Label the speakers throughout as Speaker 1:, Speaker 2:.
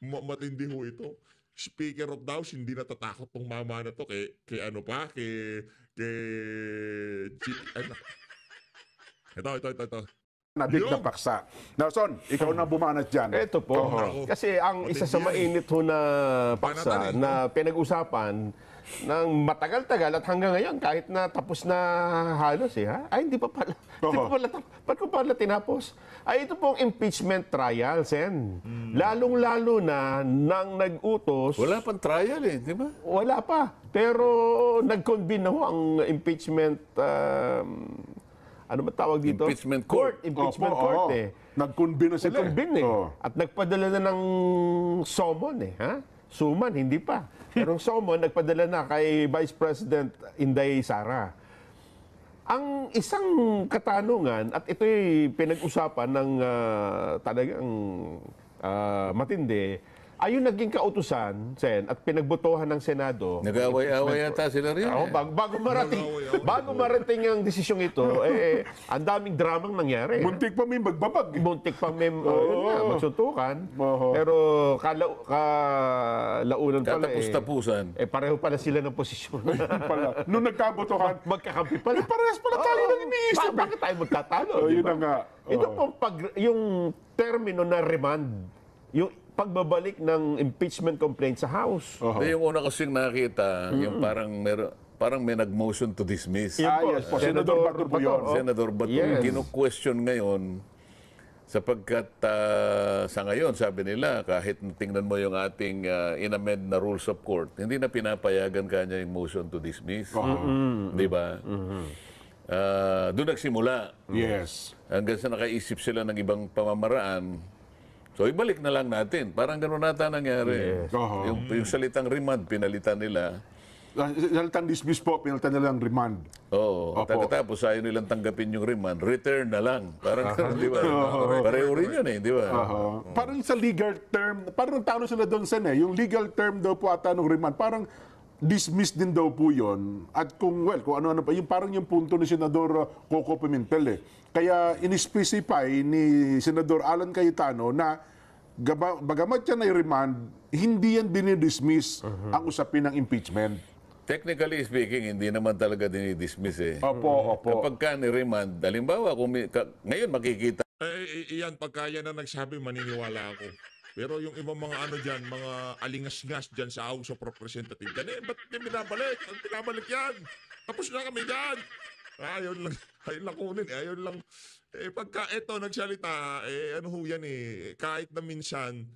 Speaker 1: matindi ho ito. Speaker of the House, hindi natatakot tong mama na to kay ano pa, kay ano. Ito.
Speaker 2: Nadik na
Speaker 1: Yung,
Speaker 2: paksa. Nelson, ikaw na bumanas dyan.
Speaker 3: Ito po.
Speaker 1: Nako.
Speaker 3: Kasi ang isa sa
Speaker 1: Matindi yan.
Speaker 3: mainit ho na
Speaker 1: Panatan
Speaker 3: paksa
Speaker 1: eh,
Speaker 3: na pinag-usapan ng matagal-tagal at hanggang ngayon kahit na tapos na halos Ay, hindi pa pala. Hindi pa pala. Ba't ko pala tinapos? Ay, ito pong impeachment trial, Sen. Lalong-lalo na nang nag-utos.
Speaker 4: Wala pang trial di ba?
Speaker 3: Wala pa. Pero nag-convene na ho ang impeachment ano ba tawag dito?
Speaker 4: Impeachment court.
Speaker 3: Impeachment court
Speaker 2: Nag-convene na sila.
Speaker 3: Nag-convene At nagpadala na ng summon Suman, hindi pa. Pero ang summon, nagpadala na kay Vice President Inday Sara. Ang isang katanungan, at ito'y pinag-usapan ng talagang matindi, ay yung naging kautusan, Sen, at pinagbotohan ng Senado.
Speaker 4: Nag-away-away yata sila rin.
Speaker 3: Bago marating ang desisyong ito, ang daming dramang nangyari.
Speaker 2: Muntik pa may magbabag.
Speaker 3: Muntik pang magsuntukan. Pero kalaunan pala
Speaker 4: Katapus-tapusan.
Speaker 3: pareho pala sila ng posisyon.
Speaker 2: Pala. Nung nagkabotohan,
Speaker 3: Magkakampi pala.
Speaker 2: parehas pala tayo ng iniisip.
Speaker 3: Bakit tayo magtatalo?
Speaker 2: Yun
Speaker 3: diba?
Speaker 2: na nga.
Speaker 3: Ito pong yung termino na remand, yung pagbabalik ng impeachment complaint sa House.
Speaker 4: Yung una kasing nakita, yung parang may nag-motion to dismiss.
Speaker 2: Yes po. Senador Bato po yun.
Speaker 4: Senador Bato,
Speaker 3: Yes.
Speaker 4: kino-question ngayon sapagkat sa ngayon, sabi nila, kahit tingnan mo yung ating inamend na rules of court, hindi na pinapayagan kanya yung motion to dismiss. Di ba? Doon nagsimula.
Speaker 2: Yes.
Speaker 4: Hanggang sa nakaisip sila ng ibang pamamaraan. So, ibalik na lang natin. Parang gano'n nata nangyari. Yung salitang remand, pinalitan nila.
Speaker 2: Salitang dismiss po, pinalitan nilang remand.
Speaker 4: Oo. At pagkatapos, ayaw nilang tanggapin yung remand, return na lang. Parang gano'n, di ba? Pareho rin yun di ba?
Speaker 2: Parang sa legal term, parang tawag sila doon, Sen, yung legal term daw po ata ng remand, parang dismiss din daw po yun. At kung ano-ano pa, yung parang yung punto ni Senador Coco Pimentel Kaya in-specify ni Senador Alan Cayetano na bagamat yan ay remand, hindi yan dinidismiss ang usapin ng impeachment.
Speaker 4: Technically speaking, hindi naman talaga dinidismiss
Speaker 2: Opo.
Speaker 4: Kapag ka ni-remand, halimbawa, ngayon makikita.
Speaker 1: Iyan, pagka yan na nagsabi, maniniwala ako. Pero yung ibang mga ano dyan, mga alingas-ngas dyan sa House of Representatives, ba't hindi binabalik? Ang binabalik yan. Tapos na kami dyan. Ayun lang kunin. Ayun lang. Pagka eto nagsalita, ano ho yan kahit na minsan,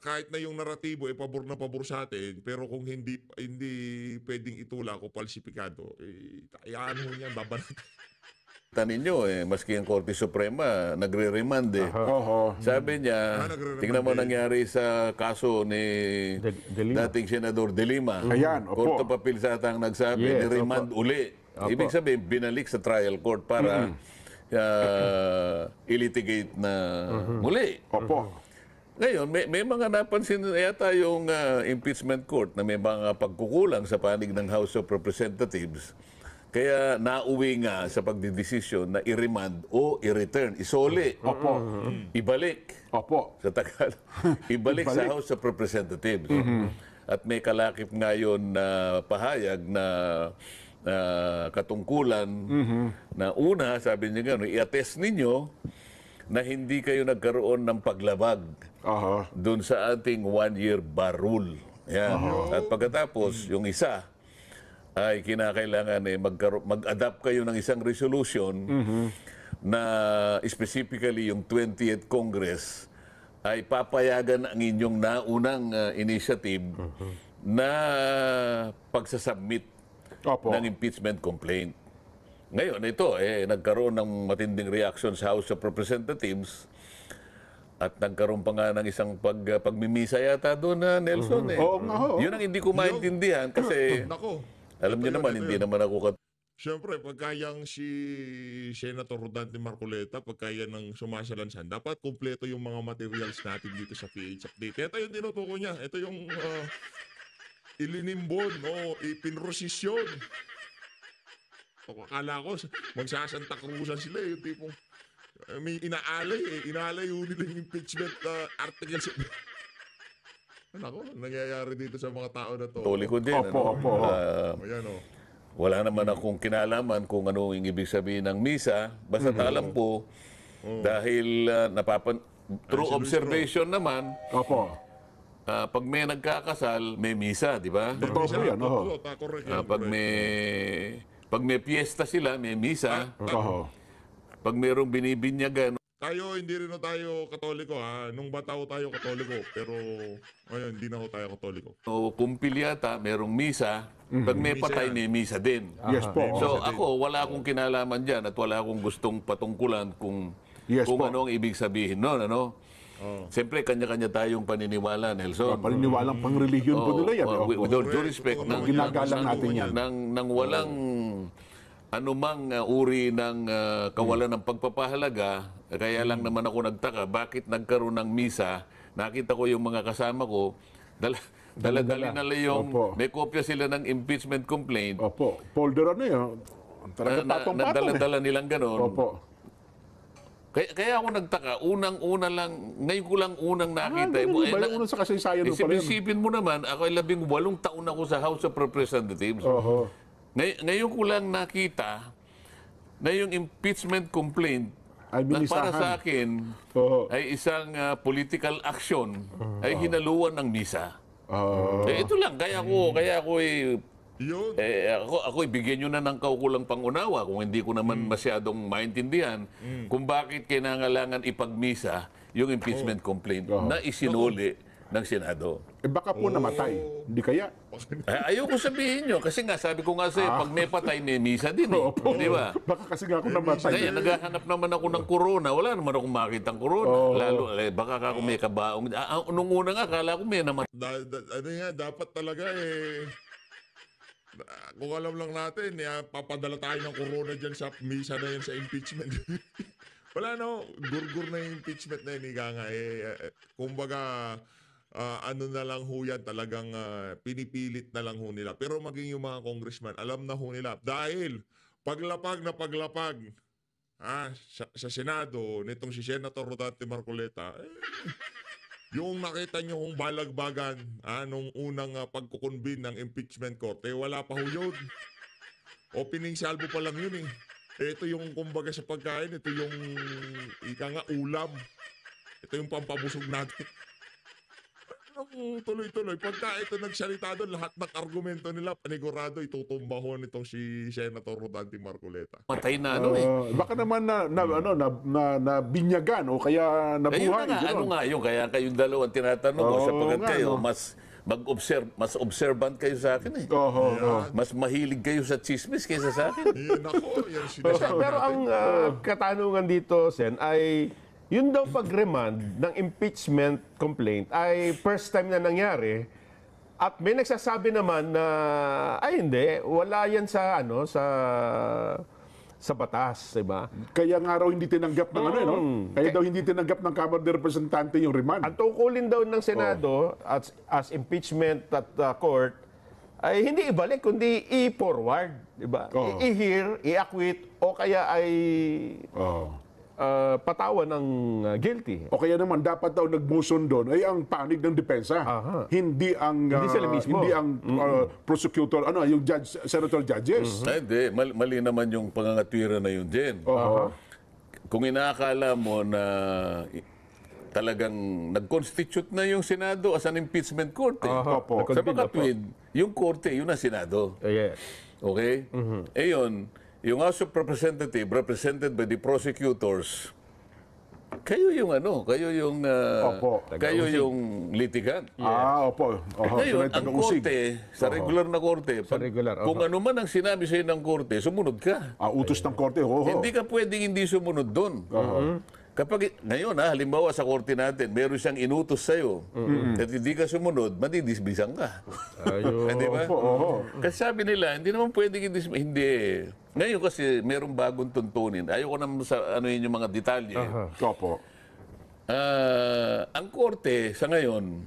Speaker 1: kahit na yung naratibo pabor na pabor sa atin, pero kung hindi pwedeng itula o falsifikado, ano ho yan, babanat.
Speaker 4: Ninyo maski ang Korte Suprema nagre-remand Sabi niya, tingnan mo nangyari sa kaso ni dating Senador De Lima.
Speaker 2: Ayan, opo.
Speaker 4: Court of Appeals ang nagsabi ni remand uli. Ibig sabihin, binalik sa trial court para ilitigate na muli.
Speaker 2: Opo.
Speaker 4: Ngayon, may mga napansin yata yung impeachment court na may mga pagkukulang sa panig ng House of Representatives. Kaya nauwi nga sa pagdidesisyon na i-remand o i-return, isoli, ibalik.
Speaker 2: Opo.
Speaker 4: Sa Tagalog. Ibalik sa House of Representatives. At may kalakip ngayon na pahayag na katungkulan na una, sabi niya gano'n, i-attest ninyo na hindi kayo nagkaroon ng paglabag doon sa ating one-year bar rule. Yan. At pagkatapos, yung isa, ay kinakailangan mag-adapt kayo ng isang resolution na specifically yung 20th Congress ay papayagan ang inyong naunang initiative na pagsasubmit ng impeachment complaint. Ngayon, ito, nagkaroon ng matinding reaction sa House of Representatives at nagkaroon pa nga ng isang pagmimisa yata doon na Nelson. Yun ang hindi ko maintindihan kasi alam niyo naman, hindi naman ako
Speaker 1: Siyempre, pagka yung si Senator Rodante Marcoleta, pagka yan ang sumasalansan, dapat kumpleto yung mga materials natin dito sa PH Update. Ito yung tinutuko niya. Ito yung ilinimbon, ipinrosisyon. Akala ko, magsasanta Cruzan sila yung tipong may inaalay yun nila yung impeachment articles. Nako, nangyayari dito sa mga tao na to.
Speaker 4: Katoliko din.
Speaker 2: Opo, opo.
Speaker 1: Ayan o.
Speaker 4: Wala naman akong kinalaman kung ano yung ibig sabihin ng misa. Basta alam ko, dahil through observation naman,
Speaker 2: Opo.
Speaker 4: pag may nagkakasal, may misa, di ba?
Speaker 2: Totoo po yan. Oho.
Speaker 1: Correct
Speaker 4: Ah,
Speaker 1: yan.
Speaker 4: pag may piyesta sila, may misa.
Speaker 2: Oho.
Speaker 4: Pag mayroong binibinyagan,
Speaker 1: Tayo, hindi rin na tayo katoliko ha. Nung bata ho tayo katoliko. Pero, ngayon, hindi na ho tayo katoliko.
Speaker 4: o kumpil yata, merong misa. Pag may
Speaker 1: Misa
Speaker 4: patay,
Speaker 1: yan.
Speaker 4: may misa din.
Speaker 2: Yes po.
Speaker 4: So ako, wala akong kinalaman dyan at wala akong gustong patungkulan kung,
Speaker 2: Yes po.
Speaker 4: ano ang ibig sabihin nun. Ano? Siyempre, kanya-kanya tayong paniniwala, Nelson.
Speaker 2: Paniniwalang pang-religion po nila yan.
Speaker 4: with all due respect,
Speaker 2: Ginagalang natin yan.
Speaker 4: nang walang anumang uri ng kawalan ng pagpapahalaga, kaya lang naman ako nagtaka, bakit nagkaroon ng misa, nakita ko yung mga kasama ko, dala-dali na yung,
Speaker 2: Opo.
Speaker 4: may kopya sila ng impeachment complaint,
Speaker 2: Opo. Folder ano yun. Talaga patong-patong eh.
Speaker 4: dala-dala nilang ganon.
Speaker 2: Opo.
Speaker 4: Kaya ako nagtaka, unang-una lang, ngayon ko lang unang nakita.
Speaker 2: Ganun ba yung unang sa kasaysayan mo pala yun?
Speaker 4: Isipin mo naman, ako ay 18 taon ako sa House of Representatives.
Speaker 2: Oho.
Speaker 4: Ngayon ko lang nakita na yung impeachment complaint
Speaker 2: Ay
Speaker 4: na para
Speaker 2: minisahan.
Speaker 4: sa akin
Speaker 2: Oho.
Speaker 4: ay isang political action ay hinaluan ng misa. Ito lang, kaya ako
Speaker 1: Yun.
Speaker 4: ako ibigyan nyo na ng kaukulang pangunawa kung hindi ko naman masyadong maintindihan kung bakit kailangan ipagmisa yung impeachment complaint na isinuli ng Senado.
Speaker 2: Baka po namatay. Hindi kaya?
Speaker 4: Ayoko sabihin nyo kasi nga sabi ko nga sa'yo, pag may patay, may misa din eh.
Speaker 2: Opo.
Speaker 4: Di ba?
Speaker 2: Baka kasi nga ako namatay.
Speaker 4: Kaya naghahanap naman ako ng corona. Wala naman akong makitang corona. Lalo, baka ako may kabaong. Nung una nga, akala ko may naman.
Speaker 1: Ano nga, dapat talaga kung alam lang natin, papadala tayo ng corona dyan sa misa na yan sa impeachment. Wala no, gurgur na yung impeachment na yun, ika nga. Kumbaga, ano na lang ho yan, talagang pinipilit na lang ho nila. Pero maging yung mga congressman, alam na ho nila. Dahil paglapag na paglapag sa Senado, nitong si Senator Rodante Marcoleta, yung nakita nyo kung balagbagan nung unang pagkukonvene ng impeachment court, wala pa ho yun. Opening salvo pa lang yun eh. Ito yung kumbaga sa pagkain, ito yung ika nga ulam. Ito yung pampabusog natin. Tuloy-tuloy. Pagka ito nagsalita doon, lahat ng argumento nila, panigurado, itutumba ho nitong si Senator Rodante Marcoleta.
Speaker 4: Matay na ano eh.
Speaker 2: Baka naman na binyagan o kaya
Speaker 4: Ayun
Speaker 2: nabuhay.
Speaker 4: na nga, ano nga yun, kaya kayong dalawang tinatanong ko,
Speaker 2: Oo
Speaker 4: sapagkat
Speaker 2: nga,
Speaker 4: kayo,
Speaker 2: no?
Speaker 4: mas observant kayo sa akin eh.
Speaker 2: Oho.
Speaker 4: Mas mahilig kayo sa chismis kaysa sa akin.
Speaker 1: Yan ako, yan sinasabi
Speaker 3: Pero
Speaker 1: natin.
Speaker 3: ang katanungan dito, Sen, ay yun daw pag-remand ng impeachment complaint ay first time na nangyari at may nagsasabi naman na ay hindi, wala yan sa sa batas, 'di ba?
Speaker 2: Kaya nga raw hindi tinanggap ng Kaya daw hindi tinanggap ng Kamara de Representante yung remand.
Speaker 3: Ang tungkulin daw ng Senado as impeachment at court ay hindi ibalik kundi i-forward, 'di ba?
Speaker 2: Oo.
Speaker 3: I-hear, i-acquit o kaya ay patawan ng guilty.
Speaker 2: O kaya naman dapat daw nag-motion doon ay ang panig ng depensa. Hindi ang
Speaker 3: Hindi sila mismo.
Speaker 2: hindi ang prosecutor, yung judge, senator judges.
Speaker 4: Ay, hindi. Mali naman yung pangangatwira na yun din. Kung inaakala mo na talagang nag-constitute na yung Senado as an impeachment court eh.
Speaker 2: Opo.
Speaker 4: Sa makatwid, yung korte, yun ang Senado.
Speaker 3: Yes.
Speaker 4: Okay? Yun, yung House of Representatives represented by the prosecutors, kayo yung
Speaker 2: Opo.
Speaker 4: kayo yung litigant.
Speaker 2: Opo.
Speaker 4: Ngayon,
Speaker 2: Sunod
Speaker 4: ang
Speaker 2: taga-usig.
Speaker 4: korte, sa regular na korte,
Speaker 3: regular,
Speaker 4: kung ano man ang sinabi sa'yo ng korte, sumunod ka.
Speaker 2: Utos ng korte.
Speaker 4: Hindi ka pwedeng hindi sumunod doon. Kapag, ngayon halimbawa sa korte natin, meron siyang inutos sa'yo, at hindi ka sumunod, madidisbisan ka. Di ba? Kasi sabi nila, hindi naman pwedeng hindi. Ngayon kasi, merong bagong tuntunin. Ayoko naman sa yung mga detalye.
Speaker 2: Opo.
Speaker 4: Ang korte sa ngayon,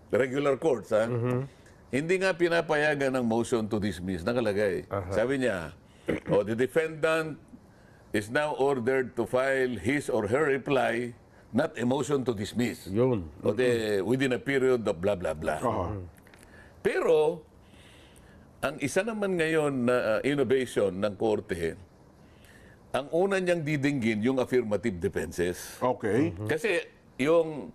Speaker 4: regular courts, hindi nga pinapayagan ng motion to dismiss. Nakalagay. Sabi niya, the defendant is now ordered to file his or her reply not a motion to dismiss.
Speaker 3: Yun.
Speaker 4: O within a period of blah, blah, blah. Pero, ang isa naman ngayon na innovation ng Korte, ang una niyang didinggin yung affirmative defenses.
Speaker 2: Okay.
Speaker 4: Kasi yung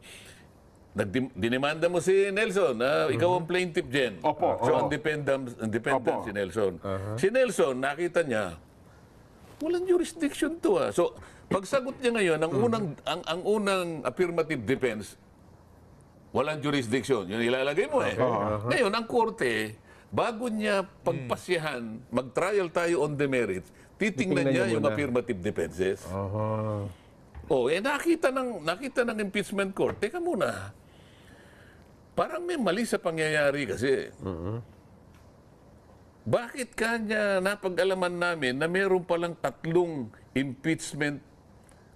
Speaker 4: dinimanda mo si Nelson, ikaw ang plaintiff Jen.
Speaker 2: Opo,
Speaker 4: So,
Speaker 2: oo.
Speaker 4: ang defendant
Speaker 2: Opo.
Speaker 4: si Nelson. Si Nelson, nakita niya, walang jurisdiction to. So, pagsagot niya ngayon, ang unang affirmative defense, walang jurisdiction. Yun ilalagay mo eh. Ngayon, ang korte, bago niya pagpasyahan, mag-trial tayo on the merits, titingnan
Speaker 3: Titingnan
Speaker 4: niya
Speaker 3: niya
Speaker 4: yung
Speaker 3: muna.
Speaker 4: affirmative defenses. Nakita ng impeachment court. Teka muna. Parang may mali sa pangyayari kasi. Bakit kanya napag-alaman namin na meron palang 3 impeachment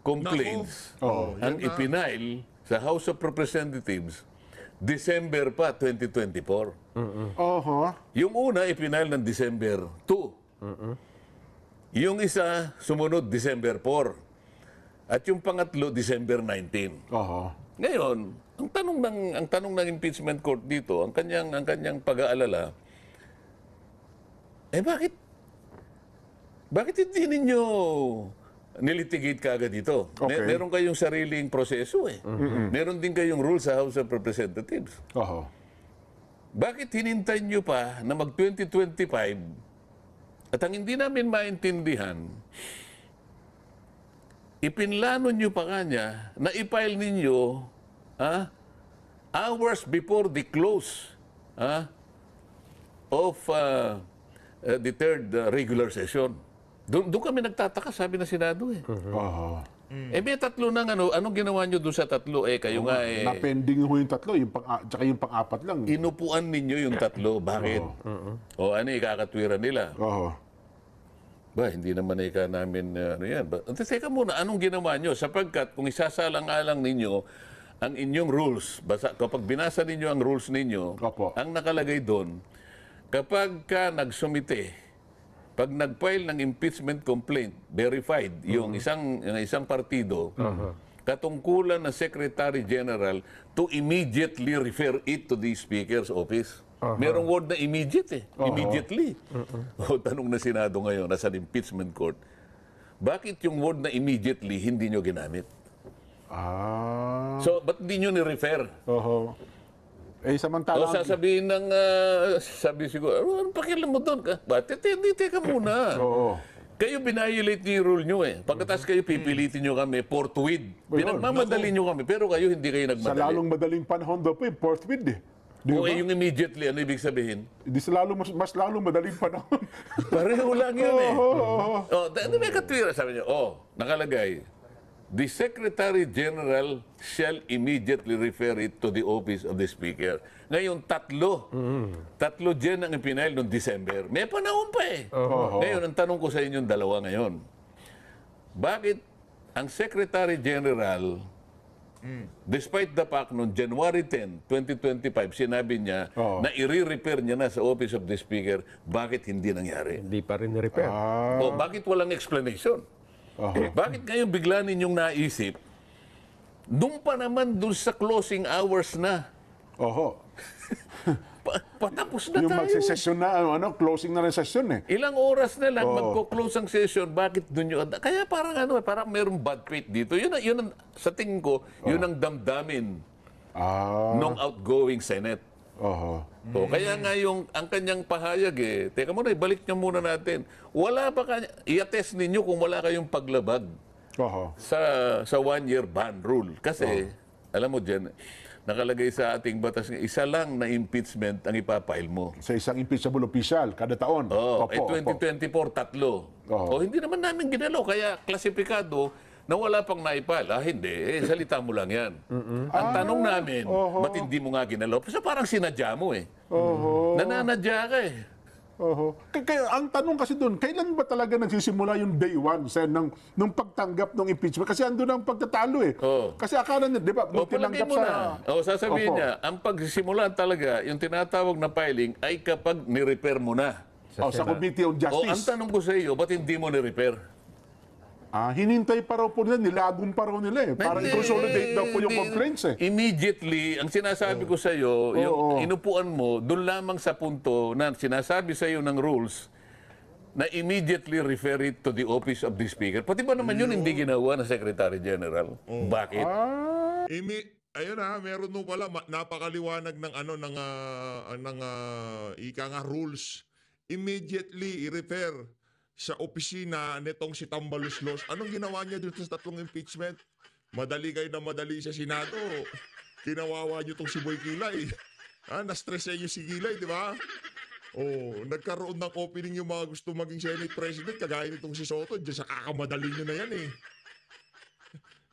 Speaker 4: complaints ang ipinail sa House of Representatives December pa 2024. Yung una ipinail ng December 2. Yung isa sumunod December 4. At yung pangatlo December 19. Ngayon, ang tanong ng impeachment court dito, ang kanyang pag-aalala, bakit hindi ninyo nilitigate kaagad dito?
Speaker 2: Okay.
Speaker 4: Meron kayong sariling proseso eh. Meron din kayong rules sa House of Representatives. Bakit hinintay nyo pa na mag-2025 at ang hindi namin maintindihan, ipinlano nyo pa kanya na i-file ninyo hours before the close of the third regular session. Doon kami nagtataka, sabi na Senado eh. May 3 nang anong ginawa nyo doon sa 3? Kayo nga
Speaker 2: Na-pending ho yung 3, tsaka yung pang-4 lang.
Speaker 4: inupuan ninyo yung 3. Bakit? Ikakatwiran nila. Ba, hindi naman namin yan. Teka muna, anong ginawa nyo? Sapagkat kung isasalang-alang ninyo ang inyong rules, kapag binasa ninyo ang rules ninyo, ang nakalagay doon, kapag ka nagsumite, pag nag-file ng impeachment complaint, verified, yung isang partido, katungkulan ng Secretary General to immediately refer it to the Speaker's office. Merong word na immediate eh. Immediately. Tanong na Senado ngayon, nasa impeachment court, bakit yung word na immediately hindi nyo ginamit? So, ba't hindi nyo ni-refer?
Speaker 2: Samantala.
Speaker 4: Sasabihin ng, sabi siguro, anong pakialam mo doon? Hindi, teka muna. Kayo binayolate niyo yung rule nyo eh. Pagkatas kayo pipilitin nyo kami forthwith. Pinagmamadali nyo kami, pero kayo hindi kayo
Speaker 2: Sa
Speaker 4: nagmadali.
Speaker 2: lalong madaling panahon daw po yung forthwith eh. Di
Speaker 4: O
Speaker 2: ba?
Speaker 4: yung immediately, ano ibig sabihin?
Speaker 2: Di sa mas lalong madaling panahon.
Speaker 4: Pareho lang yun eh. Ano may katwira? Sabi niyo, nakalagay, the Secretary General shall immediately refer it to the office of the Speaker. Ngayon, 3 dyan ang ipinail noong December. May panahon pa eh. Ngayon, ang tanong ko sa inyong dalawa ngayon, bakit ang Secretary General, despite the fact noong January 10, 2025, sinabi niya na i-repair niya na sa office of the Speaker, bakit hindi nangyari?
Speaker 3: Hindi pa rin repair.
Speaker 4: Bakit walang explanation? Bakit ngayon bigla ninyong naisip, doon pa naman doon sa closing hours na, patapos na
Speaker 2: Yung
Speaker 4: tayo.
Speaker 2: magsisession na, closing na ng session eh.
Speaker 4: Ilang oras na lang magko-close ang session, bakit doon nyo? Kaya parang parang merong bad faith dito. Yun ang sa tingin ko, yun ang damdamin ng outgoing Senate. Kaya nga ang kanyang pahayag teka muna, ibalik niyo muna natin. Wala pa i-attest ninyo kung wala kayong paglabag sa 1-year ban rule. Kasi, alam mo dyan, nakalagay sa ating batas nga, isa lang na impeachment ang ipapile mo.
Speaker 2: Sa isang impeachable official, kada taon.
Speaker 4: 2024, 3. Hindi naman namin ginalaw, kaya klasipikado na wala pang naipal. Hindi, salita mo lang yan. Ang tanong namin, ba't hindi mo nga ginalaw? Kasi parang sinadya mo eh. Nananadya ka eh.
Speaker 2: Kaya ang tanong kasi doon, kailan ba talaga nagsisimula yung day one nung pagtanggap ng impeachment? Kasi andun ang pagtatalo eh. Kasi akala niya, di ba, nung
Speaker 4: Palagay
Speaker 2: tinanggap
Speaker 4: mo na. Sasabihin niya, ang pagsisimula talaga, yung tinatawag na filing, ay kapag ni-repair mo na.
Speaker 2: sa Committee on Justice.
Speaker 4: Ang tanong ko sa iyo, ba't hindi mo ni-repair?
Speaker 2: Hinintay pa raw po nila, nilagong pa raw nila eh. Para
Speaker 4: Hindi,
Speaker 2: i-consolidate daw po yung
Speaker 4: hindi.
Speaker 2: complaints eh.
Speaker 4: Immediately, ang sinasabi ko sa iyo, yung inupuan mo, doon lamang sa punto na sinasabi sa iyo ng rules na immediately refer it to the office of the Speaker. Pati ba naman yun hindi ginawa ng Secretary General? Bakit?
Speaker 1: Ayun meron nung pala napakaliwanag ng ika nga rules. Immediately i-refer sa opisina nitong si Tambaluslos. Anong ginawa niya dito sa 3 impeachment? Madali kayo na madali sa Senado. Kinawawa niyo tong si Boy Kilay. Na-stress niyo si Kilay, di ba? Nagkaroon ng opening yung mga gusto maging Senate President, kagaya nitong si Soto, dyan sa kakamadali nyo na yan eh.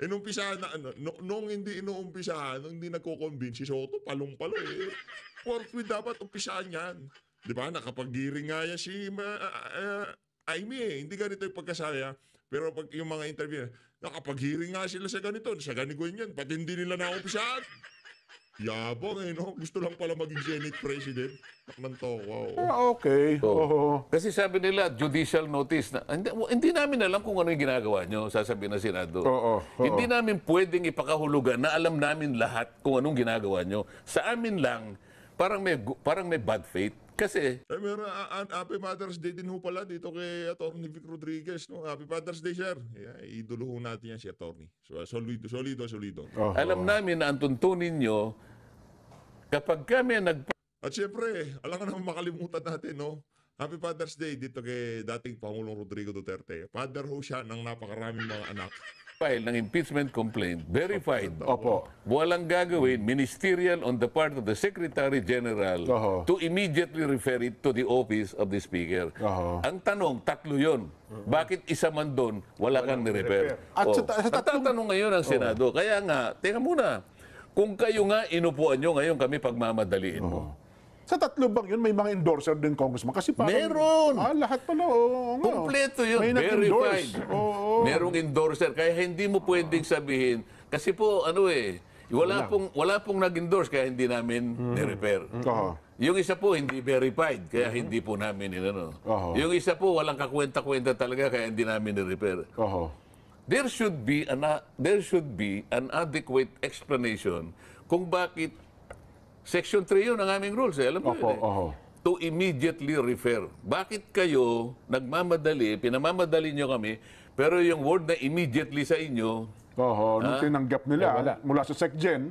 Speaker 1: Inumpisahan na, nung hindi inuumpisahan, nung hindi nagko-convince si Soto, palong-palo eh. Forthwith dapat umpisahan yan. Di ba? Nakapag-giring nga yan si Amy eh. Hindi ganito yung pagkasaya. Pero pag yung mga interview, nakapag-hearing nga sila sa ganito, sa ganito yan, pati hindi nila naumpisahan. Yabang eh, no? Gusto lang pala maging Senate President. Taknan to, wow.
Speaker 2: Okay.
Speaker 4: Kasi sabi nila, judicial notice na, hindi namin alam kung ano yung ginagawa nyo, sasabihin ng Senado. Hindi namin pwedeng ipakahulugan na alam namin lahat kung anong ginagawa nyo. Sa amin lang, parang may bad faith. Kasi,
Speaker 1: Meron, Happy Father's Day din ho pala dito kay Atty. Vic Rodriguez. No? Happy Father's Day, sir. Yeah, idolo ho natin yan si Atty. So, solido.
Speaker 4: alam namin na ang tuntunin nyo, kapag kami
Speaker 1: At syempre, alam ka naman makalimutan natin, no? Happy Father's Day dito kay dating Pangulong Rodrigo Duterte. Father ho siya ng napakaraming mga anak.
Speaker 4: file ng impeachment complaint, verified,
Speaker 2: Opo.
Speaker 4: walang gagawin, ministerial on the part of the Secretary General to immediately refer it to the office of the Speaker. Ang tanong, 3 yun. Bakit isa man doon, wala kang ni-refer?
Speaker 2: At sa
Speaker 4: Ang tatanong ngayon ng Senado, kaya nga, teka muna, kung kayo nga inupuan nyo ngayon kami pagmamadaliin mo.
Speaker 2: Sa 3 bang yun, may mga endorser din, Congressman. Kasi parang,
Speaker 4: Meron!
Speaker 2: lahat pala, oo.
Speaker 4: Kompleto yun,
Speaker 2: May
Speaker 4: verified.
Speaker 2: nag-endorse. Oo.
Speaker 4: Merong endorser, kaya hindi mo pwedeng sabihin, kasi po, wala pong nag-endorse, kaya hindi namin ni-refer. Yung isa po, hindi verified, kaya hindi po namin Yung isa po, walang kakwenta-kwenta talaga, kaya hindi namin ni-refer. There should be an adequate explanation kung bakit Section 3 yun ang aming rules. Alam mo yun To immediately refer. Bakit kayo nagmamadali, pinamamadali nyo kami, pero yung word na immediately sa inyo,
Speaker 2: Nung tinanggap nila mula sa SecGen,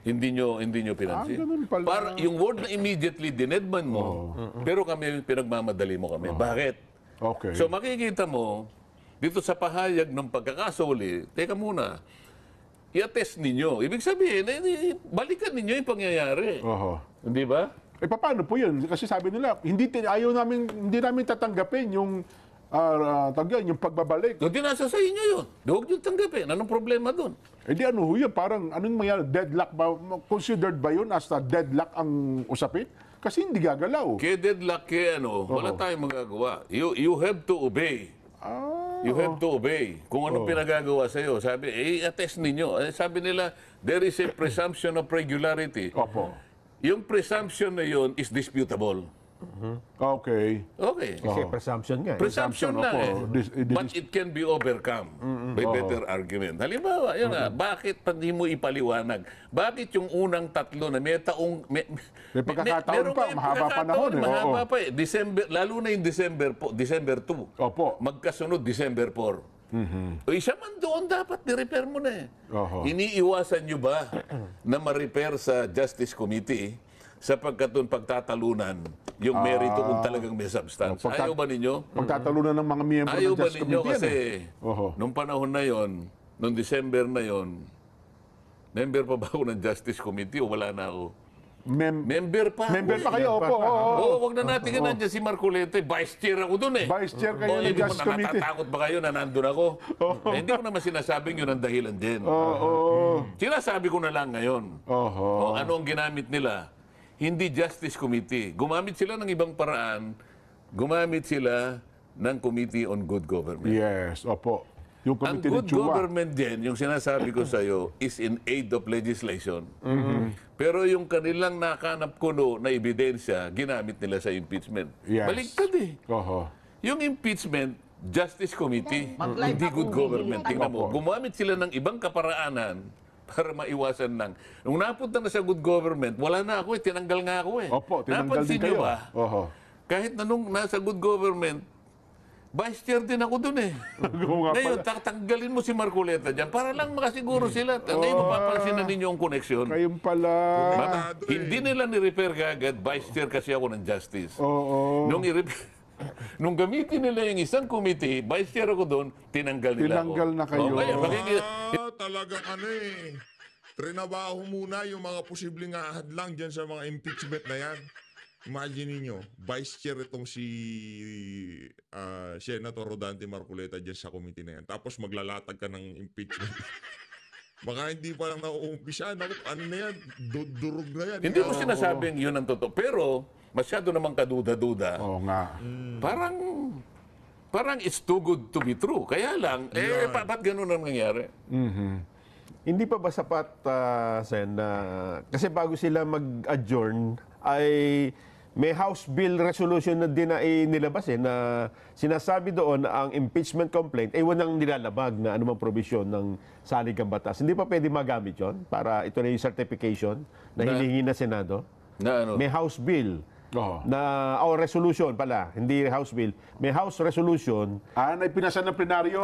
Speaker 2: hindi nyo pinansin. ganun pala.
Speaker 4: Yung word na immediately dinedman mo, pero kami pinagmamadali mo kami. Bakit?
Speaker 2: Okay.
Speaker 4: So makikita mo, dito sa pahayag ng pagkakasoli, teka muna, i-attest ninyo. Ibig sabihin, balikan ninyo yung pangyayari. Hindi ba?
Speaker 2: Paano po yun? Kasi sabi nila, hindi namin tatanggapin yung yung pagbabalik.
Speaker 4: Hindi nasa sa inyo yun. Huwag nyo tanggapin. Anong problema doon?
Speaker 2: Di ano ho yun? Parang anong mangyari? Deadlock ba? Considered ba yun as a deadlock ang usapin? Kasi hindi gagalaw.
Speaker 4: Kaya deadlock, wala tayong magagawa. You have to obey. You have to obey. Kung anong pinagagawa sa iyo, sabi, attest ninyo. Sabi nila, there is a presumption of regularity. Yung presumption na yun is disputable.
Speaker 2: Okay.
Speaker 3: Kasi presumption nga.
Speaker 4: Presumption lang But it can be overcome by better argument. Halimbawa, yun bakit hindi mo ipaliwanag? Bakit yung unang 3 na may taong...
Speaker 2: May pagkakataon pa, mahaba panahon.
Speaker 4: Mahaba pa eh. December, lalo na yung December 2. Magkasunod December 4. O isa man doon dapat ni-repair mo na Iniiwasan nyo ba na ma-repair sa Justice Committee sapagkat doon pagtatalunan yung merito kung talagang may substance? Ayaw ba ninyo?
Speaker 2: Pagtatalunan ng mga miyembro
Speaker 4: Ayaw
Speaker 2: ng
Speaker 4: ba
Speaker 2: Justice
Speaker 4: ninyo
Speaker 2: Committee.
Speaker 4: kasi nung panahon na yon, nung December na yon, member pa ba ako ng Justice Committee o wala na ako? Member pa.
Speaker 2: Member pa kayo,
Speaker 4: Wag na natin ka nandiyan si Marcoleta. Vice Chair ako doon eh.
Speaker 2: Vice Chair kayo ng Justice Committee.
Speaker 4: Natatakot ba kayo na nandun ako? Hindi ko naman sinasabing yun ang dahilan din. Sinasabi ko na lang ngayon. Ano ang ginamit nila? Hindi Justice Committee. Gumamit sila ng ibang paraan. Gumamit sila ng Committee on Good Government.
Speaker 2: Yes, Yung
Speaker 4: Ang
Speaker 2: committee
Speaker 4: good
Speaker 2: ni Chua.
Speaker 4: government din, yung sinasabi ko sa iyo, is in aid of legislation. Pero yung kanilang nakanap kuno na ebidensya, ginamit nila sa impeachment.
Speaker 2: Yes.
Speaker 4: Baligtad eh. Yung impeachment, Justice Committee,
Speaker 5: Mag-live
Speaker 4: hindi good
Speaker 5: akong
Speaker 4: government.
Speaker 5: hihilitan.
Speaker 4: Tingnan mo, gumamit sila ng ibang kaparaanan para maiwasan lang. Nung napunta na sa good government, wala na ako tinanggal nga ako
Speaker 2: Opo, tinanggal
Speaker 4: Napansin
Speaker 2: din kayo.
Speaker 4: niyo ba?
Speaker 2: Oho.
Speaker 4: Kahit na nung nasa good government, vice chair din ako dun
Speaker 2: Oo nga
Speaker 4: Ngayon,
Speaker 2: pala.
Speaker 4: tanggalin mo si Marcoleta dyan para lang makasiguro sila. Ngayon, mapapansin na ninyo ang koneksyon.
Speaker 2: Kayong pala.
Speaker 1: Matado eh.
Speaker 4: Hindi nila ni-repair kagad, vice chair kasi ako ng justice.
Speaker 2: Oo.
Speaker 4: Nung gamitin nila yung isang committee, vice chair ako doon, tinanggal nila
Speaker 2: Tinanggal
Speaker 4: ako.
Speaker 2: na kayo.
Speaker 4: Ngayon,
Speaker 1: Talagang ano eh. Trinabaho muna yung mga posibleng ahadlang dyan sa mga impeachment na yan. Imagine niyo, vice chair itong si Senator Rodante Marcoleta dyan sa committee na yan. Tapos maglalatag ka ng impeachment. Baka hindi pa lang nauumpisa. Naku, ano na yan? Durog na yan.
Speaker 4: hindi ko sinasabing yun ang totoo. Pero, masyado namang kaduda-duda.
Speaker 2: Oo nga.
Speaker 4: Parang it's too good to be true. Kaya lang, ba't ganun ang nangyari?
Speaker 3: Hindi pa ba sapat, Sen, na kasi bago sila mag-adjourn ay may House Bill resolution na din na inilabas na sinasabi doon na ang impeachment complaint ay walang nilalabag na anumang provision ng saligang batas. Hindi pa pwede magamit yon para ito na yung certification na hinihingi na Senado.
Speaker 4: Na ano?
Speaker 3: May House Bill
Speaker 2: Oo.
Speaker 3: na resolution pala, hindi House Bill. May House resolution.
Speaker 2: Na ipinasa ng plenaryo.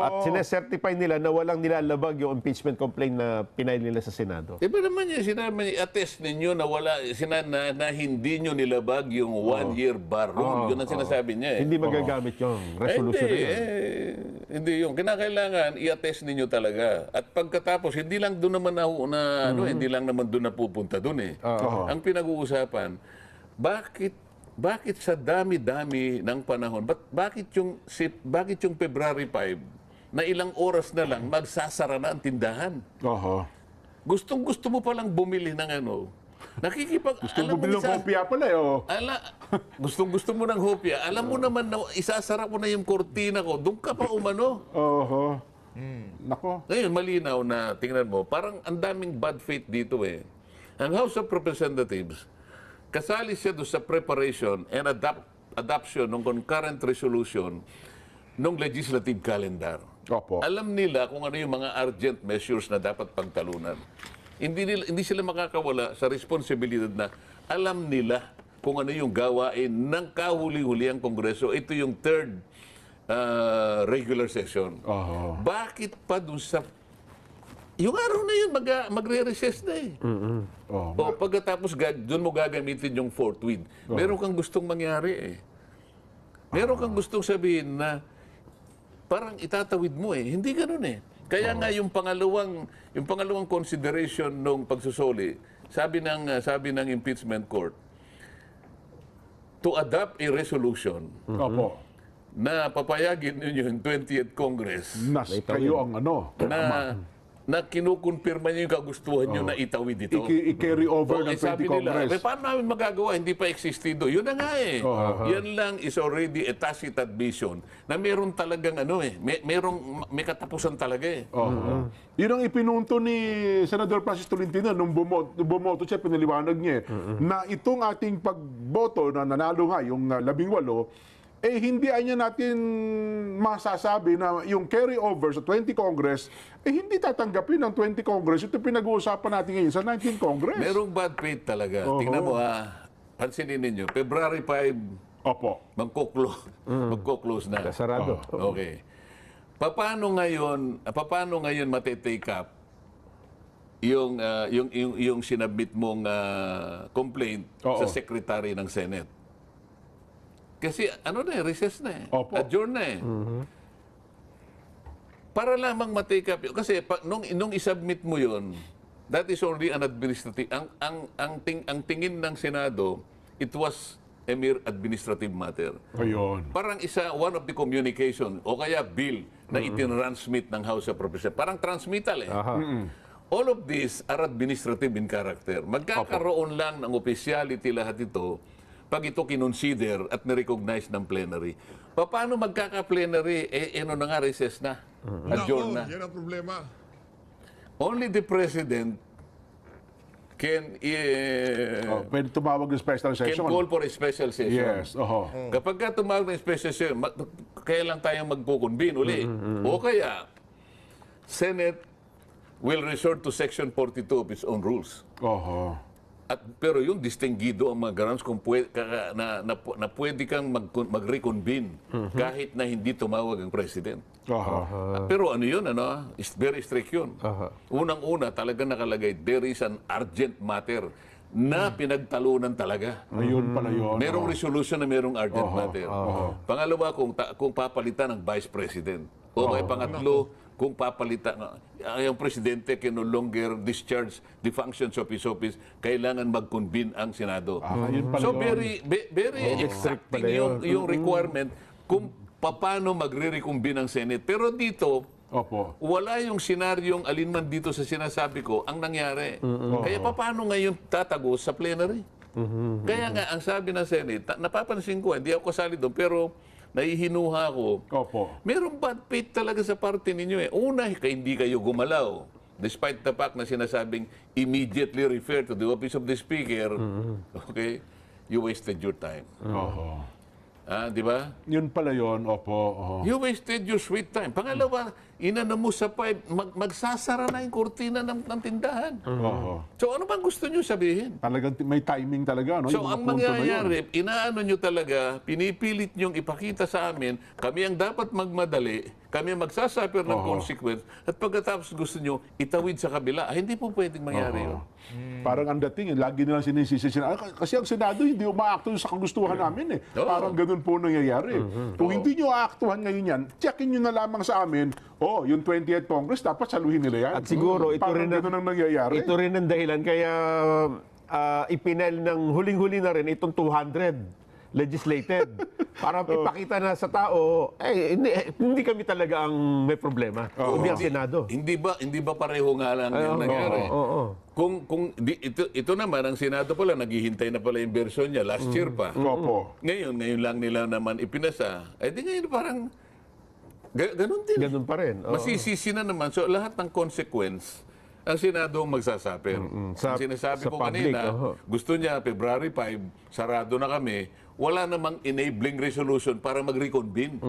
Speaker 3: At sinecertify nila na walang nilalabag yung impeachment complaint na pinail nila sa Senado.
Speaker 4: Diba naman yun, sinabi, attest ninyo na na hindi nyo nilabag yung one-year bar rule. Yun ang sinasabi niya
Speaker 3: Hindi magagamit yung resolution na yun.
Speaker 4: Hindi yung kinakailangan i-attest ninyo talaga. At pagkatapos hindi lang doon naman hindi lang naman doon napupunta doon Ang pinag-uusapan, bakit sa dami-dami ng panahon, bakit yung February 5 na ilang oras na lang magsasara na ang tindahan?
Speaker 2: Oho.
Speaker 4: Gustong-gusto mo palang bumili ng ano.
Speaker 2: Gusto mo bilang kopya pala eh. Oh.
Speaker 4: Gustong-gusto mo ng hopya. Alam mo naman na isasara ko na yung kortina ko. Doon ka pa umano.
Speaker 2: Oho. Nako.
Speaker 4: Ngayon, malinaw na, tingnan mo, parang ang daming bad faith dito Ang House of Representatives, kasali siya doon sa preparation and adoption ng concurrent resolution ng legislative calendar.
Speaker 2: Opo.
Speaker 4: Alam nila kung ano yung mga urgent measures na dapat pagtalunan. Hindi sila makakawala sa responsibilidad na alam nila kung ano yung gawain ng kahuli-huli ang Kongreso. Ito yung third regular session.
Speaker 2: Oho.
Speaker 4: Bakit pa doon sa... Yung araw na yun, magre-recess na
Speaker 2: Oh.
Speaker 4: O pagkatapos doon mo gagamitin yung fourth wind. Meron kang gustong mangyari Meron kang gustong sabihin na parang itatawid mo Hindi ganoon Kaya nga yung pangalawang consideration nung pagsusoli, sabi ng impeachment court, to adopt a resolution
Speaker 2: Opo.
Speaker 4: na papayagin ninyo yung 20th Congress
Speaker 2: Kayo ang ano.
Speaker 4: na kinukumpirma niyo yung kagustuhan niyo na itawid ito.
Speaker 2: I-carry over ng 20
Speaker 4: sabi nila,
Speaker 2: Congress.
Speaker 4: paano namin magagawa? Hindi pa existido. Yun na nga Yan lang is already a tacit admission na meron talagang may katapusan talaga
Speaker 2: Yun ang ipinunto ni Senador Francis Tolentino nung bumoto siya, pinaliwanag niya na itong ating pagboto na nanalo nga yung 18, hindi niya natin masasabi na yung carry over sa 20 Congress, hindi tatanggapin ng 20 Congress. Ito pinag-uusapan natin ngayon sa 19 Congress.
Speaker 4: Merong bad faith talaga. Tingnan mo pansinin ninyo, February 5,
Speaker 2: Opo.
Speaker 4: magko-close na.
Speaker 3: Sarado.
Speaker 4: Okay. Paano ngayon matitake up yung sinabit mong complaint sa secretary ng Senate? Kasi recess na
Speaker 2: Opo.
Speaker 4: Adjourn na Para lamang matake up kasi nung isubmit mo yon, that is only an administrative. Ang tingin ng Senado, it was a mere administrative matter.
Speaker 2: Ayun.
Speaker 4: Parang one of the communication o kaya bill na itinransmit ng House of Representatives. Parang transmittal All of these are administrative in character. Magkakaroon lang ng officiality lahat ito pag ito kinonsider at nirecognize ng plenary. Paano magkaka-plenary? Recess na. Adjourn na.
Speaker 1: Yan ang problema.
Speaker 4: Only the President can
Speaker 2: Pwede tumawag ng special
Speaker 4: can
Speaker 2: session.
Speaker 4: call for a special session.
Speaker 2: Yes. Oho.
Speaker 4: Kapag ka tumawag ng special session, kailan tayo magkukonvene uli. O kaya, Senate will resort to Section 42 of its own rules.
Speaker 2: Oho.
Speaker 4: Pero yung distinguido ang mga grounds kung na pwede kang mag-reconvene kahit na hindi tumawag ang president.
Speaker 2: Oho.
Speaker 4: Pero ano yun, is very strict yun. Unang-una, talaga nakalagay, there is an urgent matter na pinagtalunan talaga.
Speaker 2: Ayun pala yun.
Speaker 4: Merong resolution na merong urgent matter. Pangalawa, kung papalitan ng vice president. O kaya pangatlo, kung papalitan, yung presidente can no longer discharge the functions of his office, kailangan mag-convene ang Senado.
Speaker 2: Yun pala
Speaker 4: So
Speaker 2: yun.
Speaker 4: very exacting yung requirement kung paano magre-reconvene ang Senate. Pero dito,
Speaker 2: Opo.
Speaker 4: wala yung senaryong alinman dito sa sinasabi ko ang nangyari. Kaya paano ngayon tatagos sa plenary? Kaya nga, ang sabi ng Senate, napapansin ko, hindi ako kasali doon, pero nahihinuha ko.
Speaker 2: Opo.
Speaker 4: Merong bad faith talaga sa party ninyo eh. Una, hindi kayo gumalaw. Despite the fact na sinasabing immediately refer to the office of the speaker, okay, you wasted your time.
Speaker 2: Oho.
Speaker 4: Di ba?
Speaker 2: Yun pala yun. Opo. Oho.
Speaker 4: You wasted your sweet time. Pangalawa, inano mo sa pipe, magsasara na yung kurtina ng tindahan.
Speaker 2: Oho.
Speaker 4: So ano bang gusto nyo sabihin?
Speaker 2: Talagang may timing talaga, no?
Speaker 4: So
Speaker 2: Yung mga
Speaker 4: ang
Speaker 2: punto na yun.
Speaker 4: mangyayari, inaano nyo talaga, pinipilit nyong ipakita sa amin, kami ang dapat magmadali, kami ang magsasuffer ng consequence, at pagkatapos gusto nyo itawid sa kabila. Hindi po pwedeng mangyari yun.
Speaker 2: Parang ang dating, lagi nilang sinisisi. Kasi ang Senado, hindi umaakto sa kagustuhan namin eh.
Speaker 4: Oo.
Speaker 2: Parang ganun po nangyayari. Kung hindi nyo aaktuhan ngayon yan, checkin nyo na lamang sa amin, yung 28th Congress, dapat saluhin nila yan.
Speaker 3: At siguro, ito
Speaker 2: Parang
Speaker 3: rin
Speaker 2: ganun ang nangyayari.
Speaker 3: Ito rin ang dahilan kaya ipinail ng huling-huli na rin itong 200 legislated para ipakita na sa tao, hindi kami talaga ang may problema. Hindi ang Senado.
Speaker 4: Hindi ba pareho nga lang yung nangyari? Ito naman, ang Senado pala, naghihintay na pala yung version niya, last year pa.
Speaker 2: Opo.
Speaker 4: Ngayon lang nila naman ipinasa. Di ngayon parang, ganun din.
Speaker 3: Ganun pa rin.
Speaker 4: Masisisi na naman. So lahat ng consequence, ang Senado ang magsasuffer.
Speaker 3: Sa-
Speaker 4: Ang sinasabi
Speaker 3: sa
Speaker 4: ko
Speaker 3: public,
Speaker 4: kanina, gusto niya, February 5, sarado na kami, wala namang enabling resolution para mag-reconvene.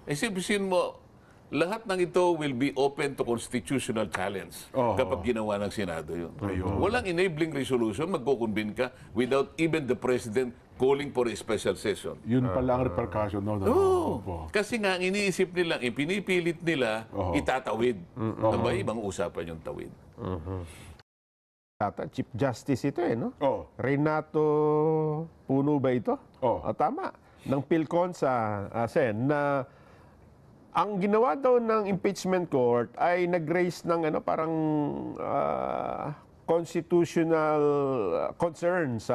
Speaker 4: Isipin mo, lahat ng ito will be open to constitutional challenge kapag ginawa ng Senado yun. Walang enabling resolution, magko-convene ka without even the President calling for a special session.
Speaker 2: Yun pala ang repercussion. No? Opo.
Speaker 4: Kasi nga, ang iniisip nila, pinipilit nila, itatawid. Aba, ibang usapan yung tawid.
Speaker 3: Chief Justice ito no?
Speaker 2: Oh.
Speaker 3: Renato Puno ba ito? Tama. Ng PhilCon sa Sen na ang ginawa daw ng impeachment court ay nag-raise ng parang constitutional concerns.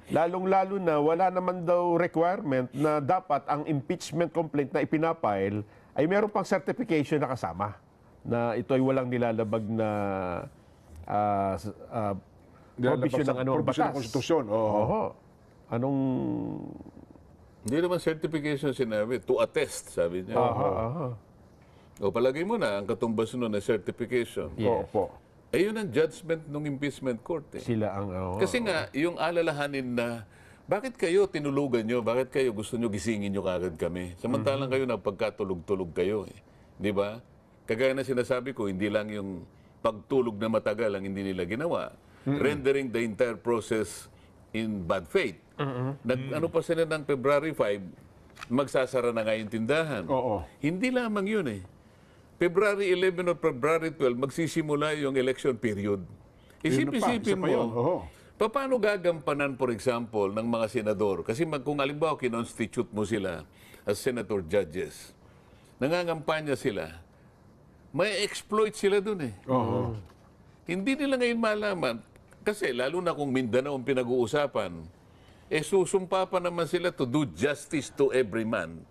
Speaker 3: Lalong-lalo na wala naman daw requirement na dapat ang impeachment complaint na ipinapile ay meron pang certification na kasama na ito ay walang nilalabag na provision ng batas.
Speaker 2: Ng konstitusyon.
Speaker 3: Oho. Anong...
Speaker 4: Hindi naman certification sinabi, to attest, sabi niya. O palagay mo na, ang katumbas nun na certification.
Speaker 2: Opo.
Speaker 4: Yun ang judgment ng impeachment court.
Speaker 3: Sila ang...
Speaker 4: Kasi nga, yung alalahanin na, bakit kayo tinulugan nyo? Bakit kayo gusto nyo gisingin nyo kagad kami? Samantalang kayo na pagkatulog-tulog kayo. Di ba? Kagaya na sinasabi ko, hindi lang yung pagtulog na matagal ang hindi nila ginawa. Rendering the entire process in bad faith. Ano pa sila ng February 5, magsasara na nga yung tindahan. Hindi lamang yun February 11 or February 12, magsisimula yung election period. Isipin mo, paano gagampanan, for example, ng mga senador? Kasi kung alimbawa, kinonstitute mo sila as senator judges, nangangampanya sila, may exploit sila dun Hindi nila ngayon malaman. Kasi lalo na kung Mindanao ang pinag-uusapan, susumpa pa naman sila to do justice to every man.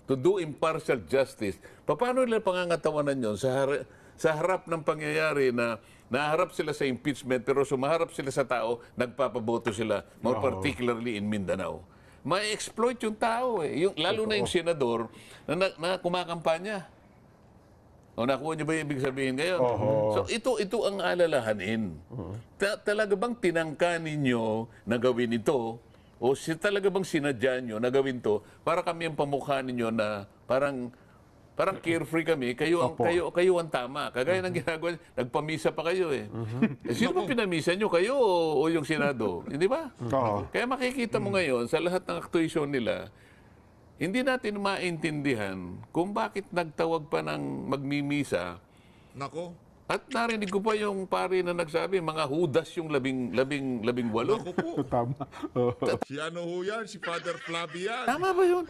Speaker 4: To do impartial justice. Paano nila pangangatawanan yun sa harap ng pangyayari na naharap sila sa impeachment pero sumaharap sila sa tao, nagpapaboto sila, more particularly in Mindanao. May exploit yung tao lalo na yung senador na kumakampanya. O nakuha niyo ba yung ibig sabihin ngayon? So ito ang alalahanin. Talaga bang tinangka ninyo na gawin ito? O talaga bang sinadya nyo na gawin to para kami ang pamukha ninyo na parang carefree kami, kayo ang tama. Kagaya ng ginagawa, nagpamisa pa kayo eh. Sino ba pinamisa nyo? Kayo o yung Senado? Hindi ba? Kaya makikita mo ngayon sa lahat ng actuation nila, hindi natin maintindihan kung bakit nagtawag pa ng magmimisa.
Speaker 1: Nako.
Speaker 4: At narinig ko pa yung pari na nagsabi, mga hudas yung labing walo.
Speaker 1: Nako po.
Speaker 2: Tama.
Speaker 1: Si ano ho yan? Si Father Flavian.
Speaker 4: Tama ba yun?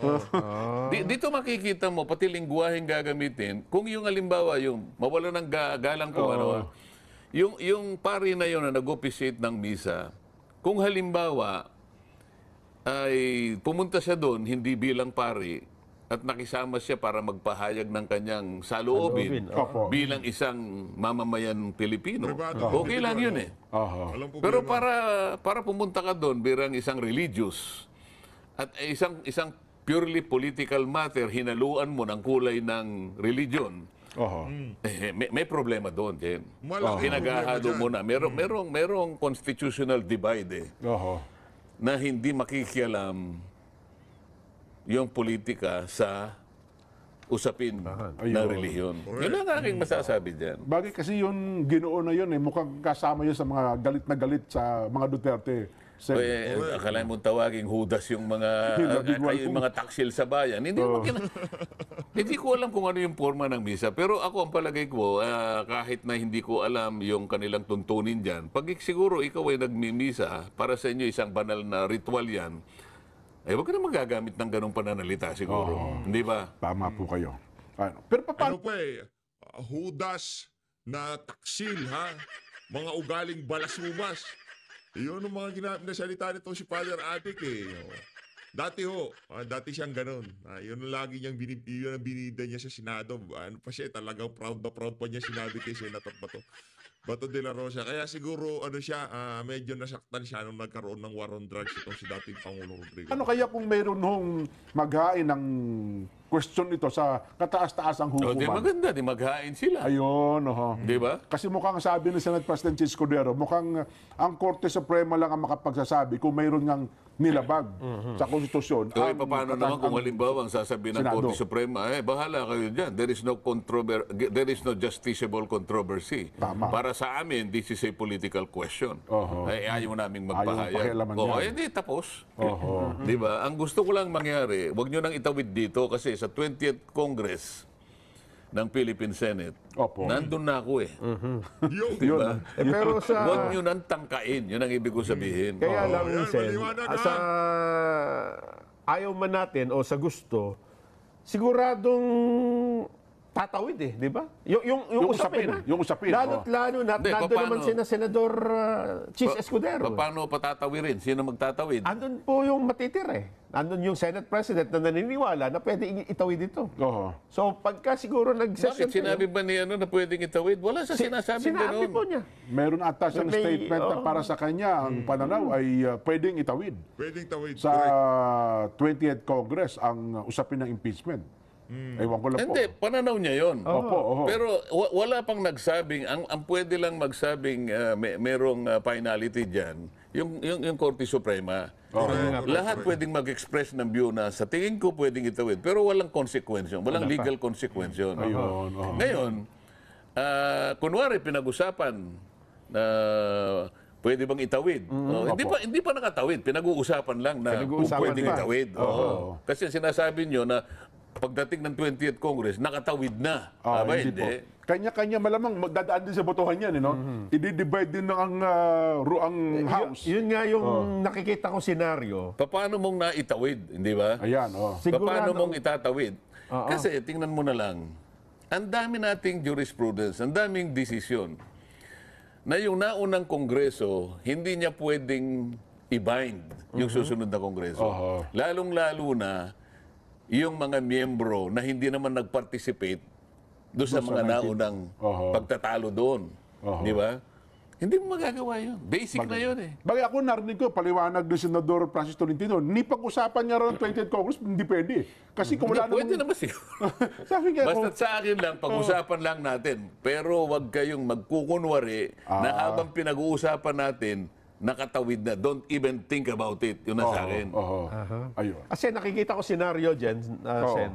Speaker 4: Dito makikita mo, pati lingguwaheng gagamitin, kung yung halimbawa, yung mawala ng galang ko, yung pari na yun na nag-officiate ng misa, kung halimbawa, ay pumunta siya doon, hindi bilang pari, at nakisama siya para magpahayag ng kanyang saloobin
Speaker 2: Opo.
Speaker 4: bilang isang mamamayan Pilipino.
Speaker 1: Privado.
Speaker 4: Okay lang yun eh.
Speaker 1: Walang problema.
Speaker 4: Pero para pumunta ka doon bilang isang religious at isang purely political matter, hinaluan mo ng kulay ng religion, may problema doon, Jen.
Speaker 1: Malaking
Speaker 4: Pinaghahalo
Speaker 1: problema
Speaker 4: mo na. Merong constitutional divide na hindi makikialam yung politika sa usapin ng relihiyon. Yun ang aking masasabi dyan.
Speaker 2: Bagay kasi yung Ginoo na yun, mukhang kasama yun sa mga galit na galit sa mga Duterte.
Speaker 4: Akala mo tawaging hudas yung mga yung mga taksil sa bayan. Hindi ko alam kung ano yung forma ng misa. Pero ako ang palagay ko, kahit na hindi ko alam yung kanilang tuntunin dyan, pag siguro ikaw ay nagmimisa, para sa inyo isang banal na ritual yan, huwag ka na magagamit ng ganong pananalita siguro. Hindi ba?
Speaker 2: Tama po kayo. Pero paano?
Speaker 1: Ano pa eh, hudas na taksil, ha? Mga ugaling balasubas. Yun ang mga ginasalita nito si Father Adik eh. Dati siyang ganun. Yun ang lagi niyang yun ang binida niya sa Senado. Ano pa siya, talagang proud pa niya sinabi kay Senator Bato de la Rosa. Kaya siguro medyo nasaktan siya nung nagkaroon ng war on drugs itong si dating Pangulong Rodrigo.
Speaker 2: Ano kaya kung mayroon hong maghain ng question ito sa kataas-taasang
Speaker 4: Di
Speaker 2: hukuman?
Speaker 4: maganda, di maghain sila.
Speaker 2: Ayun,
Speaker 4: Di ba?
Speaker 2: Kasi mukhang sabi ni Senate President Chis Cordero, mukhang ang Korte Suprema lang ang makapagsasabi kung mayroon ngang nilabag sa konstitusyon.
Speaker 4: So, paano naman kung halimbawa ang sasabihin ng
Speaker 2: Senado.
Speaker 4: Korte Suprema, bahala kayo dyan. There is no justiciable controversy.
Speaker 2: Tama.
Speaker 4: Para sa amin, this is a political question. Ayaw naming magpahayag.
Speaker 2: pakialaman yan.
Speaker 4: Hindi, tapos. Di ba? Ang gusto ko lang mangyari, huwag nyo nang itawid dito kasi sa 20th Congress ng Philippine Senate, nandun na ako eh.
Speaker 1: Yun.
Speaker 4: Diba?
Speaker 3: Pero sa...
Speaker 4: Huwag nyo nang tangkain. Yun ang ibig ko sabihin.
Speaker 3: Kaya lang,
Speaker 1: yan,
Speaker 3: Sen,
Speaker 1: maliwanag na.
Speaker 3: sa ayaw man natin o sa gusto, siguradong tatawid eh, di ba? Yung usapin.
Speaker 2: Yung usapin.
Speaker 3: Lalo't lalo na,
Speaker 4: Hindi,
Speaker 3: nandun
Speaker 4: paano?
Speaker 3: naman sina Senador Chis Escudero.
Speaker 4: Paano patatawirin? Sino magtatawid?
Speaker 3: Andun po yung matitira eh. Andun yung Senate President na naniniwala na pwede itawid ito. So pagka siguro nag-session
Speaker 4: Bakit sinabi ba ni na pwedeng itawid? Wala sa sinasabing
Speaker 3: sinabi
Speaker 4: gano'n.
Speaker 3: po niya.
Speaker 2: Meron ata siyang
Speaker 3: May-
Speaker 2: statement na para sa kanya, ang pananaw ay pwedeng itawid
Speaker 1: Pwedeng tawid.
Speaker 2: sa 20th Congress ang usapin ng impeachment. Ewan ko lang po.
Speaker 4: Hindi, pananaw niya yon.
Speaker 2: Opo.
Speaker 4: Pero wala pang nagsabing, ang pwede lang magsabing merong finality dyan, yung Korte Suprema. Lahat pwedeng mag-express ng view na sa tingin ko pwedeng itawid, pero walang consequence yun, walang legal consequence yun. Ngayon, kunwari pinag-usapan na pwede bang itawid? Hindi pa nakatawid, pinag-uusapan lang na kung
Speaker 3: Pinag-uusapan
Speaker 4: pwedeng
Speaker 3: pa.
Speaker 4: itawid. Kasi sinasabi nyo na pagdating ng 20th Congress, nakatawid na. Aba, hindi.
Speaker 2: Kanya-kanya malamang magdadaan din sa botohan yan, i-divide din ang House.
Speaker 3: Yun nga yung nakikita ko senaryo.
Speaker 4: Paano mong naitawid, hindi ba?
Speaker 2: Ayan,
Speaker 4: Paano mong itatawid? Kasi tingnan mo na lang, ang dami nating jurisprudence, ang daming desisyon na yung naunang kongreso, hindi niya pwedeng i-bind yung susunod na kongreso. Lalong-lalo na yung mga miyembro na hindi naman nag-participate doon sa mga naunang pagtatalo doon. Di ba? Hindi mo magagawa yun. Basic na yun eh.
Speaker 2: Bagay ako narinig ko, paliwanag ni Senador Francis Tolentino, ni pag-usapan niya rin ng 20th Congress, hindi pwede. Kasi kung wala
Speaker 4: Pwede
Speaker 2: namang...
Speaker 4: naman siguro.
Speaker 2: Sabi nga,
Speaker 4: Basta sa akin lang, pag-usapan lang natin. Pero wag kayong magkukunwari na habang pinag-uusapan natin, nakatawid na. Don't even think about it. Yun na sa akin.
Speaker 2: Ayun.
Speaker 3: Kasi nakikita ko senaryo dyan, Sen.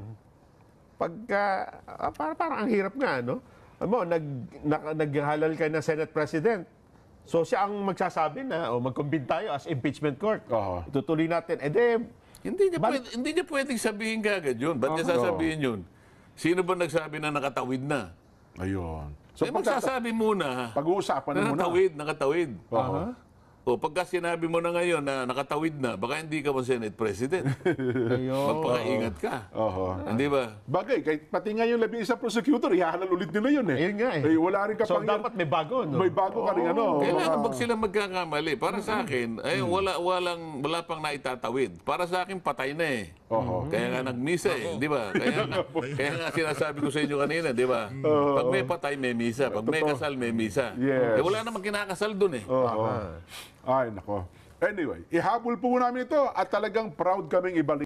Speaker 3: Pagka, parang ang hirap nga, no? Naghalal ka na Senate President. So siya ang magsasabi na, mag-convene tayo as impeachment court. Itutuloy natin.
Speaker 4: Hindi niya pwedeng sabihin kagad yun. Ba't niya sasabihin yun? Sino ba nagsabi na nakatawid na?
Speaker 2: Ayun. So,
Speaker 4: magsasabi muna.
Speaker 2: pag-uusapan na muna.
Speaker 4: Nakatawid. O pagka sinabi mo na ngayon na nakatawid na, baka hindi ka mo Senate President. Magpakaingat ka. Hindi ba?
Speaker 2: Bagay, pati nga yung labing isang prosecutor, ihahalal ulit nila yun eh.
Speaker 3: Ayun nga eh.
Speaker 2: Wala rin
Speaker 3: So
Speaker 2: kapangyarihan.
Speaker 3: dapat may bago, no?
Speaker 2: May bago ka rin ano.
Speaker 4: Kailangan bag sila magkakamali. Para sa akin, wala pang naitatawid. Para sa akin, patay na eh. Kaya nga nagmisa eh, di ba? Kaya nga sinasabi ko sa inyo kanina, di ba? Pag may patay, may misa. Pag may kasal, may misa.
Speaker 2: Yes.
Speaker 4: Wala namang kinakasal dun eh.
Speaker 2: Ay, nako. Anyway, ihabol po namin ito at talagang proud kaming ibalik.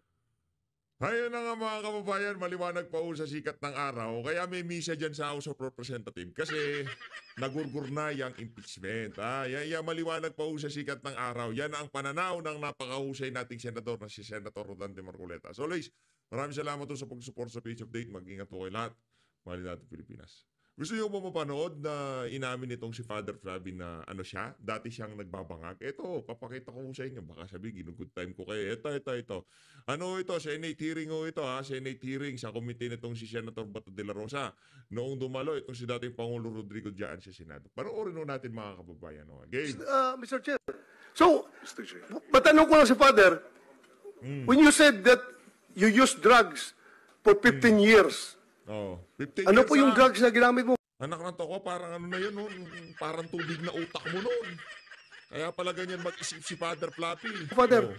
Speaker 1: Ayun na nga mga kababayan, maliwanag pa sa sikat ng araw. Kaya may misa dyan sa House of Representatives kasi nagurgur na yung impeachment. Yan maliwanag pa sa sikat ng araw. Yan ang pananaw ng napakahusay nating senador na si Senator Rodante Marcoleta. So always, maraming salamat po sa pag-support sa Page Update. Mag-ingat po kayo lahat. Mahal natin Pilipinas. Gusto niyo ba mapanood na inamin nitong si Father Flavi na ano siya? Dati siyang nagbabangag. Ito, papakita ko sa inyo. Baka sabi, ginugood time ko kayo. Ito. Ano ito? Senate hearing ito ha. Senate hearing sa committee nitong si Senator Bato de la Rosa. Noong dumalo, itong si dating Pangulo Rodrigo dyan sa Senado. Panoorin natin mga kababayan. Game.
Speaker 5: Mr. Chair. So, matanong ko lang si Father, when you said that you used drugs for 15 years,
Speaker 1: 15
Speaker 5: ano
Speaker 1: years
Speaker 5: po yung
Speaker 1: na.
Speaker 5: drugs na ginamit mo?
Speaker 1: Anak ng toko, parang ano na yun, parang tubig na utak mo noon. Kaya pala ganyan mag-isip si Father Flappy.
Speaker 5: Father,